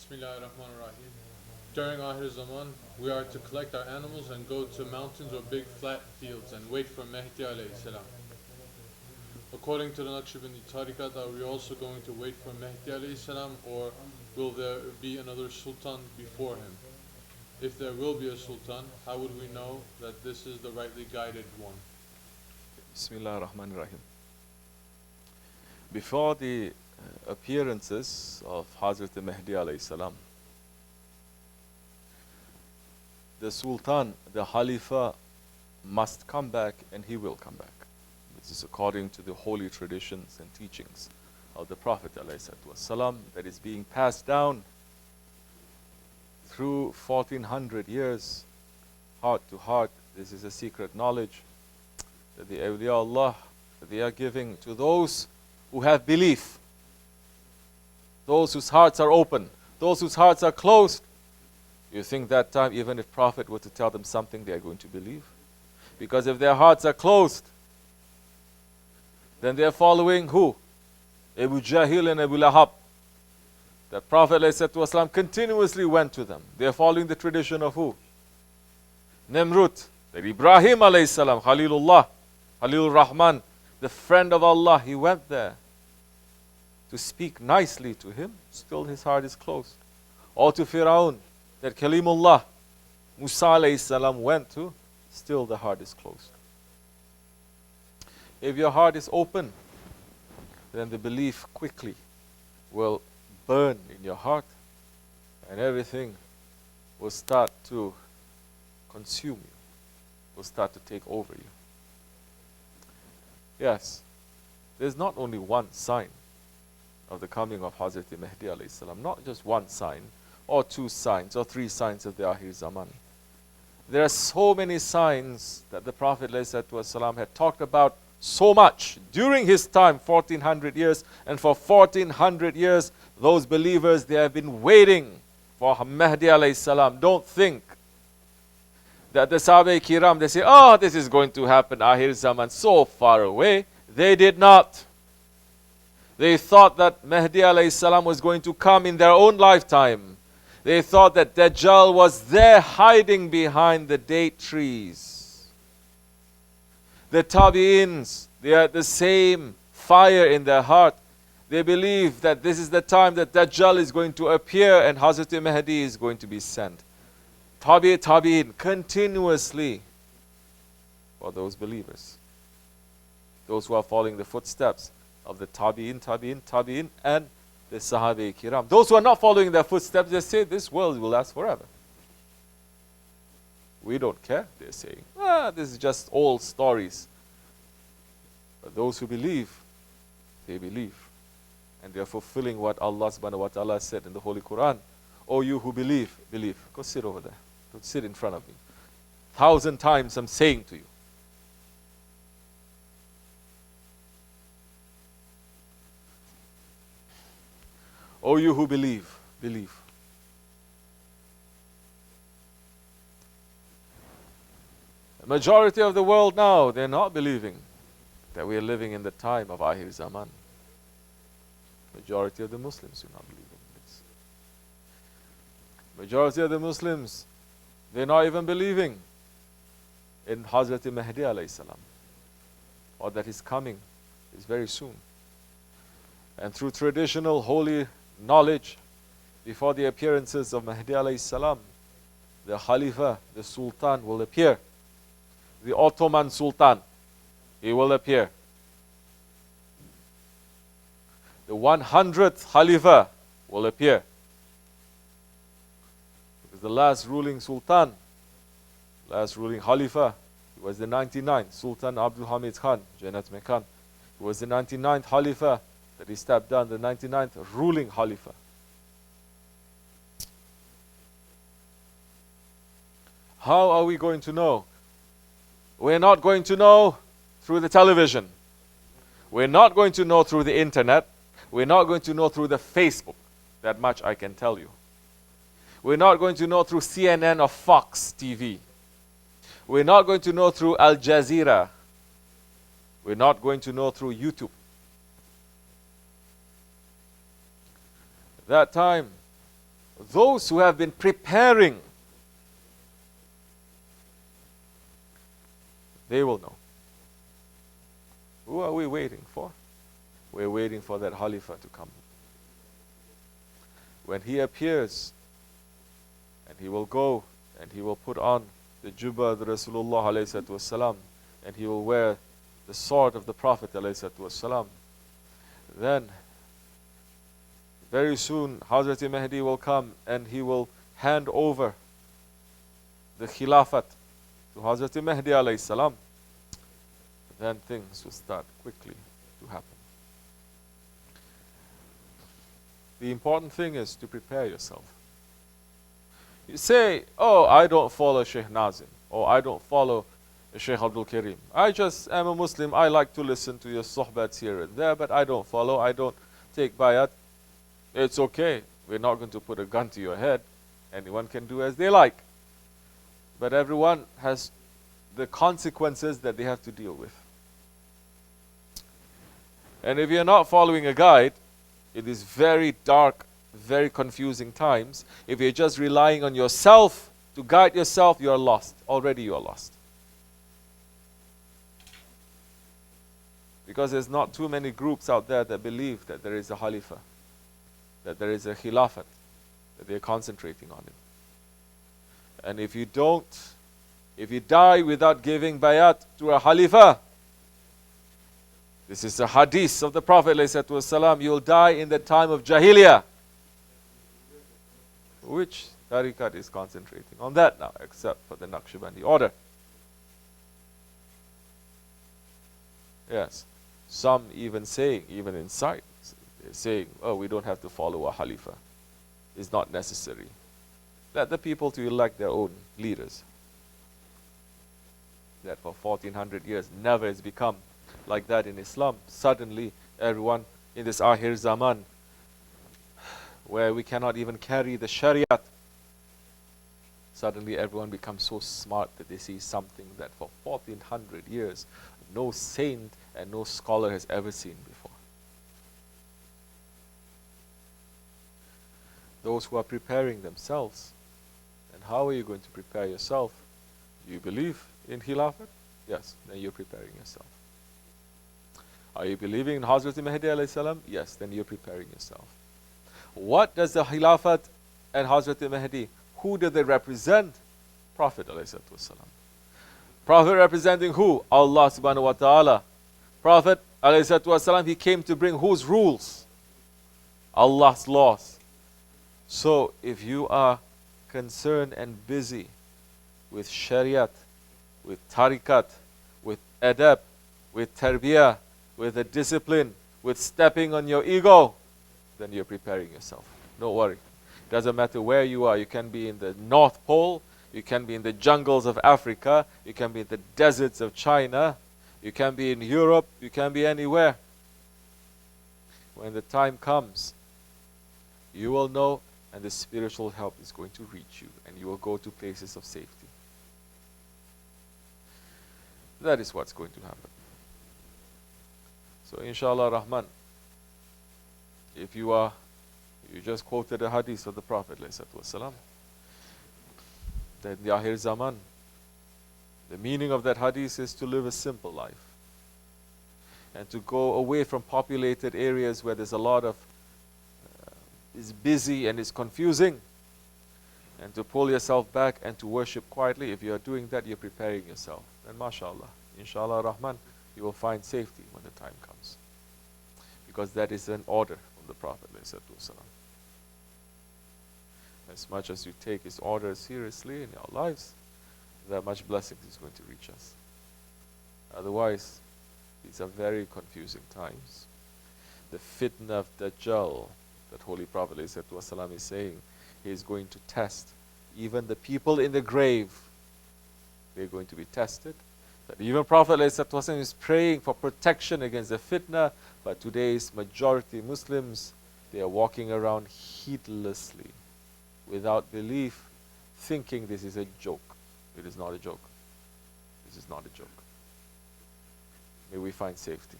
Bismillahirrahmanirrahim. During Akhir Zaman, we are to collect our animals and go to mountains or big flat fields and wait for Mehdi alayhi salam. According to the Naqshbandi Tariqat, are we also going to wait for Mehdi alayhi salam, or will there be another sultan before him? If there will be a sultan, how would we know that this is the rightly guided one? Bismillah ar-Rahman ar-Rahim. Before the appearances of Hazrat Mehdi alayhi salam, the Sultan, the Khalifa must come back, and he will come back. This is according to the holy traditions and teachings of the Prophet ﷺ that is being passed down through 1400 years, heart to heart. This is a secret knowledge that the awliya Allah, that they are giving to those who have belief, those whose hearts are open, those whose hearts are closed. You think that time, even if Prophet were to tell them something, they are going to believe? Because if their hearts are closed, then they are following who? Abu Jahil and Abu Lahab. That Prophet ﷺ continuously went to them. They are following the tradition of who? Nimrut. That Ibrahim alayhi salam, Khalilullah, Khalilur Rahman, the friend of Allah, he went there to speak nicely to him. Still his heart is closed. Or to Fir'aun, that Kalimullah, Musa alayhi salam went to, still the heart is closed. If your heart is open, then the belief quickly will burn in your heart, and everything will start to consume you, will start to take over you. Yes, there's not only one sign of the coming of Hazrat Mehdi alayhi salam, not just one sign, or two signs, or three signs of the Akhir Zaman. There are so many signs that the Prophet ﷺ had talked about so much during his time, 1400 years, and for 1400 years, those believers, they have been waiting for Mehdi alayhi salam. Don't think that the Sahaba Kiram, they say, oh, this is going to happen, Akhir Zaman, so far away. They did not. They thought that Mehdi alayhi salam was going to come in their own lifetime. They thought that Dajjal was there hiding behind the date trees. The Tabi'ins, they had the same fire in their heart. They believe that this is the time that Dajjal is going to appear and Hazrat Mahdi is going to be sent. Tabi'in continuously for those believers. Those who are following the footsteps of the Tabi'in, and the Sahaba Kiram. Those who are not following their footsteps, they say this world will last forever. We don't care, they're saying. This is just old stories. But those who believe, they believe. And they are fulfilling what Allah subhanahu wa ta'ala said in the Holy Quran. Oh, you who believe, believe. Go sit over there. Don't sit in front of me. 1,000 times I'm saying to you. Oh, you who believe, believe. The majority of the world now, they're not believing that we are living in the time of Akhir Zaman. Majority of the Muslims do not believe in this. Majority of the Muslims, they're not even believing in Hazrat Mehdi alayhi salam, or that his coming is very soon. And through traditional holy knowledge, before the appearances of Mehdi alayhi salam, the Khalifa, the Sultan will appear. The Ottoman Sultan, he will appear. The 100th Khalifa will appear. Because the last ruling Sultan, last ruling Khalifa, he was the 99th, Sultan Abdul Hamid Khan, Janat Mekhan. He was the 99th Khalifa that he stepped down, the 99th ruling Khalifa. How are we going to know? We're not going to know through the television. We're not going to know through the internet. We're not going to know through the Facebook. That much I can tell you. We're not going to know through CNN or Fox TV. We're not going to know through Al Jazeera. We're not going to know through YouTube. That time, those who have been preparing, they will know. Who are we waiting for? We're waiting for that Khalifa to come. When he appears, and he will go, and he will put on the Jubba of Rasulullah ﷺ, and he will wear the sword of the Prophet ﷺ, then very soon Hazrat Mahdi will come and he will hand over the Khilafat to Hazrat Mahdi ﷺ. Then things will start quickly to happen. The important thing is to prepare yourself. You say, oh, I don't follow Sheikh Nazim, or I don't follow Sheikh Abdul Karim. I just am a Muslim. I like to listen to your sohbats here and there, but I don't follow. I don't take bayat. It's okay. We're not going to put a gun to your head. Anyone can do as they like. But everyone has the consequences that they have to deal with. And if you're not following a guide, it is very dark, very confusing times. If you're just relying on yourself to guide yourself, you are lost. Already you are lost. Because there's not too many groups out there that believe that there is a Khalifa, that there is a Khilafat, that they're concentrating on it. And if you die without giving bayat to a Khalifa, this is the hadith of the Prophet ﷺ, you will die in the time of Jahiliyyah. Which tariqat is concentrating on that now, except for the Naqshbandi order? Yes. Some even saying, even inside, they're saying, oh, we don't have to follow a Khalifa. It's not necessary. Let the people to elect their own leaders. That for 1400 years never has become like that in Islam. Suddenly, everyone in this Akhir Zaman, where we cannot even carry the Shariat, suddenly everyone becomes so smart that they see something that for 1400 years no saint and no scholar has ever seen before. Those who are preparing themselves, and how are you going to prepare yourself? Do you believe in Khilafat? Yes, then you're preparing yourself. Are you believing in Hazrat Mahdi alayhi salam? Yes, then you're preparing yourself. What does the Khilafat and Hazrat Mahdi, who do they represent? Prophet alayhi salam. Prophet representing who? Allah subhanahu wa ta'ala. Prophet alayhi salam, he came to bring whose rules? Allah's laws. So if you are concerned and busy with Shariat, with Tariqat, with Adab, with Tarbiyah, with the discipline, with stepping on your ego, then you're preparing yourself. Don't worry. Doesn't matter where you are. You can be in the North Pole, you can be in the jungles of Africa, you can be in the deserts of China, you can be in Europe, you can be anywhere. When the time comes, you will know, and the spiritual help is going to reach you, and you will go to places of safety. That is what's going to happen. So inshallah Rahman, if you just quoted a hadith of the Prophet ﷺ, that in the Akhir Zaman, the meaning of that hadith is to live a simple life and to go away from populated areas where there's a lot of is busy and is confusing, and to pull yourself back and to worship quietly. If you are doing that, you're preparing yourself. And mashallah, inshallah Rahman, you will find safety when the time comes. Because that is an order from the Prophet ﷺ. As much as you take his order seriously in our lives, that much blessing is going to reach us. Otherwise, these are very confusing times. The fitna of Dajjal, that Holy Prophet ﷺ is saying, he is going to test even the people in the grave. They're going to be tested. That even Prophet ﷺ is praying for protection against the fitna, but today's majority Muslims, they are walking around heedlessly, without belief, thinking this is a joke. It is not a joke. This is not a joke. May we find safety.